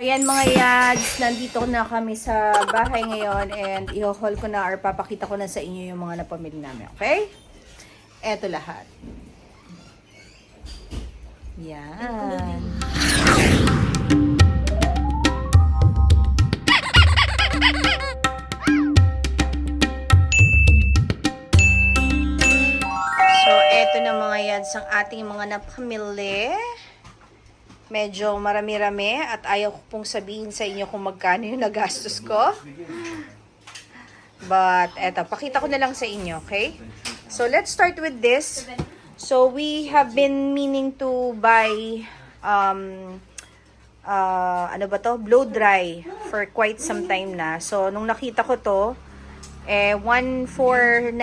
Ayan mga yads, nandito na kami sa bahay ngayon and i-haul ko na or papakita ko na sa inyo yung mga napamili namin, okay? Eto lahat. Yan. So, eto na mga yads ang ating mga napamili. Medyo marami-rami at ayaw ko pong sabihin sa inyo kung magkano yung nagastos ko. But, eto, pakita ko na lang sa inyo, okay? So, let's start with this. So, we have been meaning to buy, ano ba to? Blow dry for quite some time na. So, nung nakita ko to, 1,499.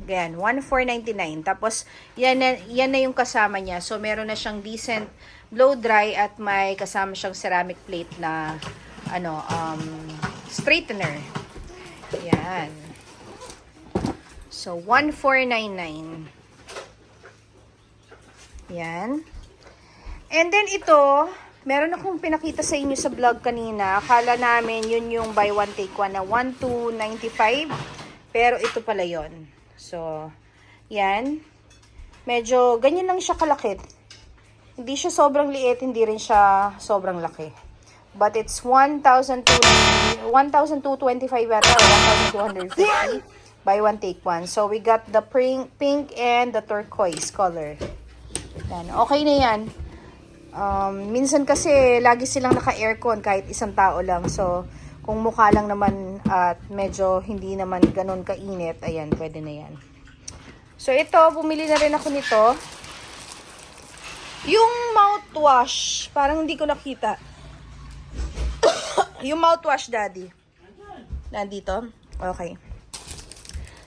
Ganyan, 1,499. Tapos, yan na yung kasama niya. So, meron na siyang decent blow dry at may kasama siyang ceramic plate na straightener. Yan. So, 1,499. Yan. And then ito, meron akong pinakita sa inyo sa vlog kanina. Akala namin yun yung buy one take one na 1,295. Pero ito pala yun. So, yan. Medyo ganyan lang siya kalaki. Hindi siya sobrang liit, hindi rin siya sobrang laki. But it's 1,225 yata or 1,250. Buy one take one. So, we got the pink and the turquoise color. Yan. Okay na yan. Minsan kasi lagi silang naka-aircon kahit isang tao lang. So, kung mukha lang naman at medyo hindi naman ganun kainit, ayan, pwede na yan. So, ito, bumili na rin ako nito. Yung mouthwash, parang hindi ko nakita. Yung mouthwash, daddy. Nandito? Okay.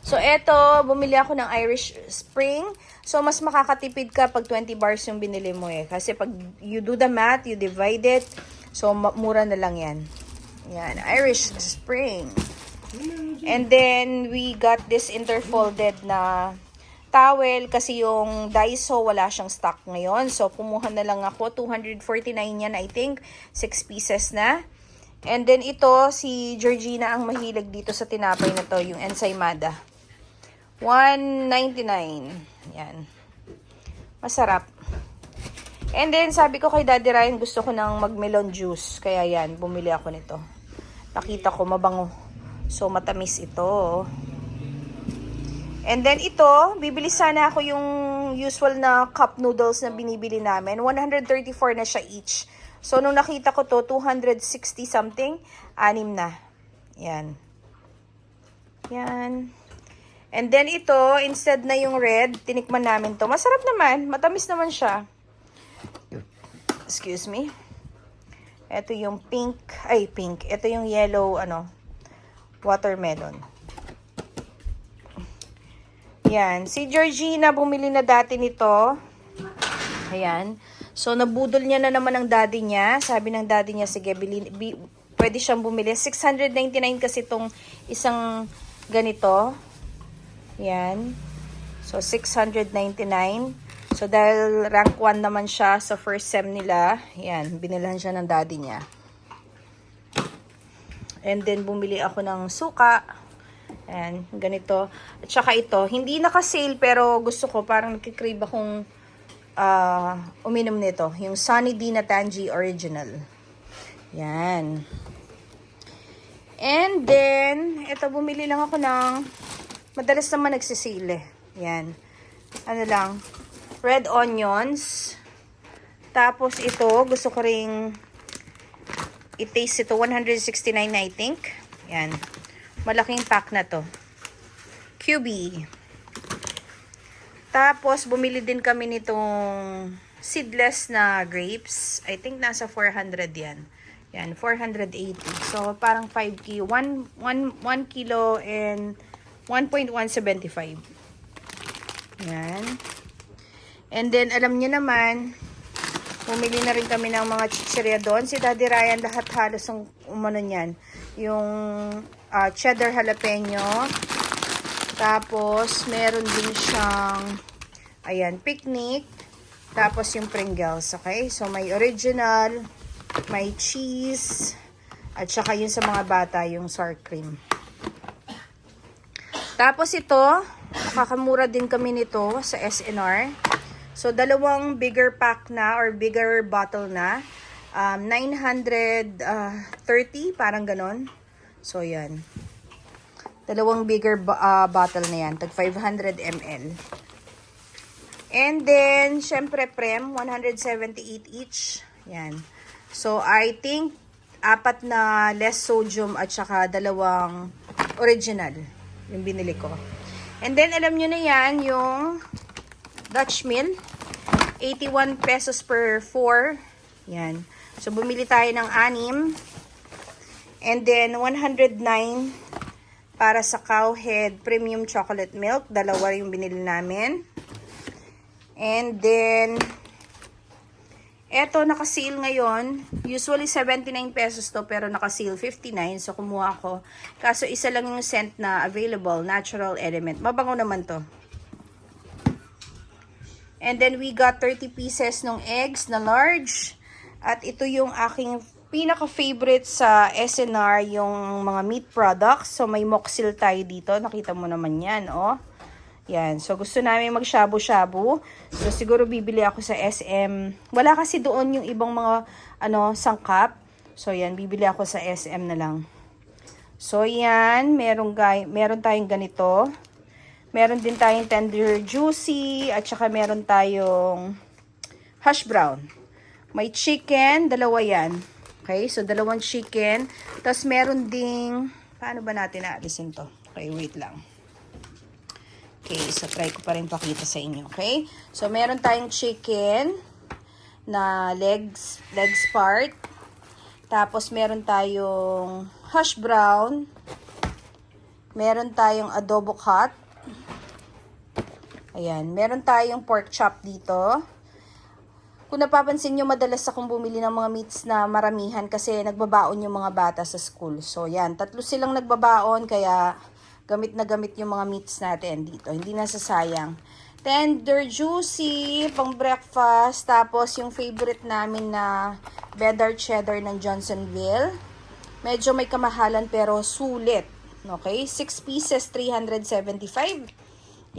So, ito, bumili ako ng Irish Spring. So, mas makakatipid ka pag 20 bars yung binili mo eh. Kasi pag you do the math, you divide it. So, mura na lang yan. Yan, Irish Spring. And then, we got this interfolded na towel kasi yung Daiso wala siyang stock ngayon. So, kumuha na lang ako. 249 yan, I think. 6 pieces na. And then, ito, si Georgina ang mahilig dito sa tinapay na to, yung ensaymada. 199. Yan. Masarap. And then, sabi ko kay Daddy Ryan, gusto ko ng mag-melon juice. Kaya yan, bumili ako nito. Nakita ko, mabango. So, matamis ito. And then, ito, bibili sana ako yung usual na cup noodles na binibili namin. 134 na siya each. So, nung nakita ko to, 260 something, 6 na. Yan. Yan. And then ito, instead na yung red, tinikman namin to. Masarap naman. Matamis naman siya. Excuse me. Ito yung pink. Ay, pink. Ito yung yellow, watermelon. Yan. Si Georgina, bumili na dati nito. Ayan. So, nabudol niya na naman ang daddy niya. Sabi ng daddy niya, sige, pwede siyang bumili. 699 kasi itong isang ganito. Yan. So, 699. So, dahil rank 1 naman siya sa first sem nila, yan, binilan siya ng daddy niya. And then, bumili ako ng suka. Yan, ganito. At saka ito, hindi naka-sale pero gusto ko, parang nakikrave akong uminom nito. Yung Sunny D na Tangy Original. Yan. And then, ito, bumili lang ako ng madalas naman nagsisile. Yan. Ano lang. Red onions. Tapos ito, gusto ko ring i-taste ito. 169 I think. Yan. Malaking pack na to. QB. Tapos, bumili din kami nitong seedless na grapes. I think nasa 400 yan. Yan, 480. So, parang 5 kilo. 1 kilo and 1.175. Yan. And then, alam niyo naman, bumili na rin kami ng mga chichirya doon. Si Daddy Ryan, lahat halos ang umano niyan. Yung cheddar jalapeno. Tapos, meron din siyang, ayan, picnic. Tapos, yung Pringles, okay? So, may original, May cheese. At saka yun sa mga bata, yung sour cream. Tapos ito, nakakamura din kami nito sa SNR. So, dalawang bigger pack na or bigger bottle na. 930, parang ganon. So, yan. Dalawang bigger bottle na yan. Tag 500 ml. And then, syempre, Prem, 178 each. Yan. So, I think, 4 na less sodium at saka 2 original. Yung binili ko. And then, alam nyo na yan, yung Dutch Mill. 81 pesos per 4. Yan. So, bumili tayo ng 6. And then, 109 para sa Cowhead Premium Chocolate Milk. 2 yung binili namin. And then, eto naka-sale ngayon. Usually 79 pesos to pero naka-sale 59. So kumuha ako. Kaso isa lang yung scent na available. Natural Element. Mabango naman to. And then we got 30 pieces ng eggs na large. At ito yung aking pinaka-favorite sa SNR, yung mga meat products. So may moxil tayo dito. Nakita mo naman yan, oh. Yan. So, gusto namin mag-shabu-shabu. So, siguro bibili ako sa SM. Wala kasi doon yung ibang mga, sangkap. So, yan. Bibili ako sa SM na lang. So, yan. Meron tayong ganito. Meron din tayong tender juicy. At saka meron tayong hash brown. May chicken. 2 yan. Okay? So, 2 chicken. Tapos, meron ding, paano ba natin naalisin to? Okay, wait lang. Okay, so try ko pa rin pakita sa inyo, okay? So, meron tayong chicken na legs part. Tapos, meron tayong hash brown. Meron tayong adobo cut. Ayan, meron tayong pork chop dito. Kung napapansin nyo, madalas akong bumili ng mga meats na maramihan kasi nagbabaon yung mga bata sa school. So, yan, 3 silang nagbabaon kaya gamit na gamit yung mga meats natin dito. Hindi nasasayang. Tender juicy, pang breakfast. Tapos yung favorite namin na cheddar cheddar ng Johnsonville. Medyo may kamahalan pero sulit. Okay? 6 pieces, 375.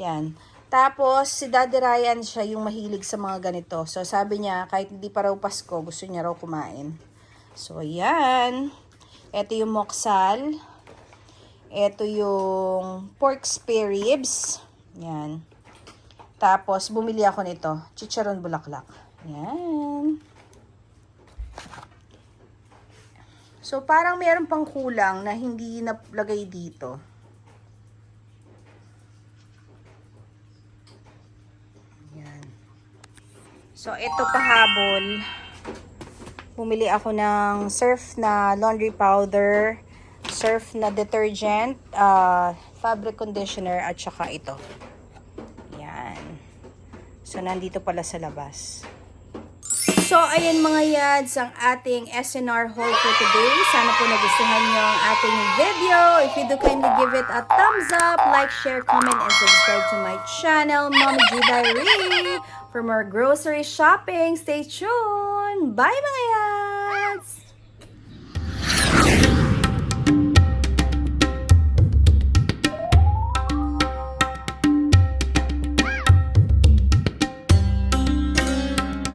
Yan. Tapos si Daddy Ryan, siya yung mahilig sa mga ganito. So sabi niya, kahit hindi pa raw Pasko, gusto niya raw kumain. So yan. Ito yung moksal. Ito yung pork spare ribs. Yan. Tapos, bumili ako nito. Chicharon bulaklak. Yan. So, parang meron pang kulang na hindi nalagay dito. Yan. So, ito pahabol. Bumili ako ng Surf na laundry powder. Surf na detergent, fabric conditioner, at saka ito. Yan. So, nandito pala sa labas. So, ayan mga yads, ang ating SNR haul for today. Sana po nagustuhan nyo ang ating video. If you do, kindly give it a thumbs up, like, share, comment, and subscribe to my channel, Mommy G Diary. For more grocery shopping, stay tuned. Bye mga yads!